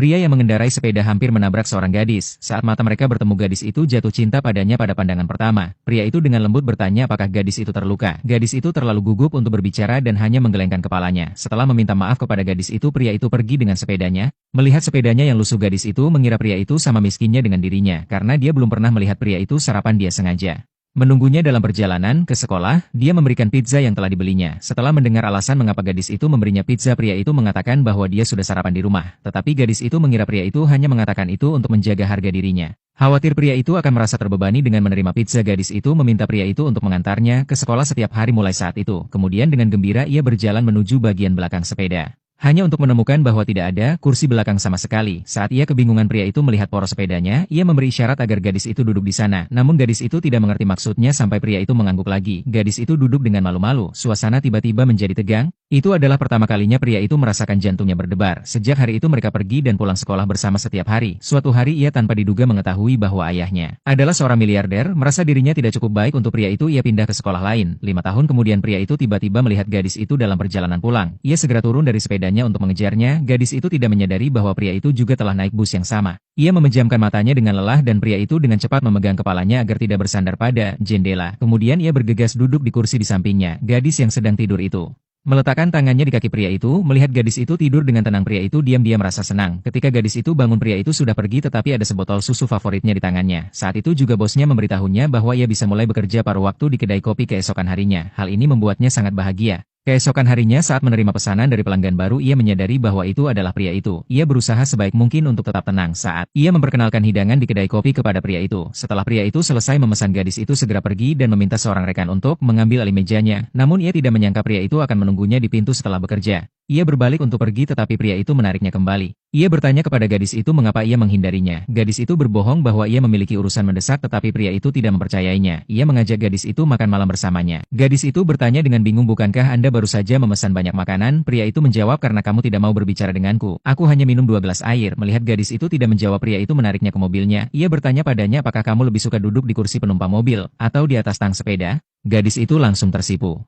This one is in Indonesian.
Pria yang mengendarai sepeda hampir menabrak seorang gadis. Saat mata mereka bertemu, gadis itu jatuh cinta padanya pada pandangan pertama. Pria itu dengan lembut bertanya apakah gadis itu terluka. Gadis itu terlalu gugup untuk berbicara dan hanya menggelengkan kepalanya. Setelah meminta maaf kepada gadis itu, pria itu pergi dengan sepedanya. Melihat sepedanya yang lusuh, gadis itu mengira pria itu sama miskinnya dengan dirinya, karena dia belum pernah melihat pria itu sarapan. Dia sengaja menunggunya dalam perjalanan ke sekolah. Dia memberikan pizza yang telah dibelinya. Setelah mendengar alasan mengapa gadis itu memberinya pizza, pria itu mengatakan bahwa dia sudah sarapan di rumah. Tetapi gadis itu mengira pria itu hanya mengatakan itu untuk menjaga harga dirinya. Khawatir pria itu akan merasa terbebani dengan menerima pizza, gadis itu meminta pria itu untuk mengantarnya ke sekolah setiap hari mulai saat itu. Kemudian dengan gembira ia berjalan menuju bagian belakang sepeda. Hanya untuk menemukan bahwa tidak ada kursi belakang sama sekali. Saat ia kebingungan, pria itu melihat poros sepedanya. Ia memberi isyarat agar gadis itu duduk di sana. Namun gadis itu tidak mengerti maksudnya sampai pria itu mengangguk lagi. Gadis itu duduk dengan malu-malu. Suasana tiba-tiba menjadi tegang. Itu adalah pertama kalinya pria itu merasakan jantungnya berdebar. Sejak hari itu mereka pergi dan pulang sekolah bersama setiap hari. Suatu hari ia tanpa diduga mengetahui bahwa ayahnya adalah seorang miliarder. Merasa dirinya tidak cukup baik untuk pria itu, ia pindah ke sekolah lain. 5 tahun kemudian pria itu tiba-tiba melihat gadis itu dalam perjalanan pulang. Ia segera turun dari sepedanya untuk mengejarnya. Gadis itu tidak menyadari bahwa pria itu juga telah naik bus yang sama. Ia memejamkan matanya dengan lelah dan pria itu dengan cepat memegang kepalanya agar tidak bersandar pada jendela. Kemudian ia bergegas duduk di kursi di sampingnya. Gadis yang sedang tidur itu meletakkan tangannya di kaki pria itu. Melihat gadis itu tidur dengan tenang, pria itu diam-diam merasa senang. Ketika gadis itu bangun, pria itu sudah pergi, tetapi ada sebotol susu favoritnya di tangannya. Saat itu juga bosnya memberitahunya bahwa ia bisa mulai bekerja paruh waktu di kedai kopi keesokan harinya. Hal ini membuatnya sangat bahagia. Keesokan harinya saat menerima pesanan dari pelanggan baru, ia menyadari bahwa itu adalah pria itu. Ia berusaha sebaik mungkin untuk tetap tenang saat ia memperkenalkan hidangan di kedai kopi kepada pria itu. Setelah pria itu selesai memesan, gadis itu segera pergi dan meminta seorang rekan untuk mengambil alih mejanya. Namun ia tidak menyangka pria itu akan menunggunya di pintu setelah bekerja. Ia berbalik untuk pergi, tetapi pria itu menariknya kembali. Ia bertanya kepada gadis itu mengapa ia menghindarinya. Gadis itu berbohong bahwa ia memiliki urusan mendesak, tetapi pria itu tidak mempercayainya. Ia mengajak gadis itu makan malam bersamanya. Gadis itu bertanya dengan bingung, bukankah Anda baru saja memesan banyak makanan? Pria itu menjawab, karena kamu tidak mau berbicara denganku. Aku hanya minum 2 gelas air. Melihat gadis itu tidak menjawab, pria itu menariknya ke mobilnya. Ia bertanya padanya apakah kamu lebih suka duduk di kursi penumpang mobil atau di atas tang sepeda? Gadis itu langsung tersipu.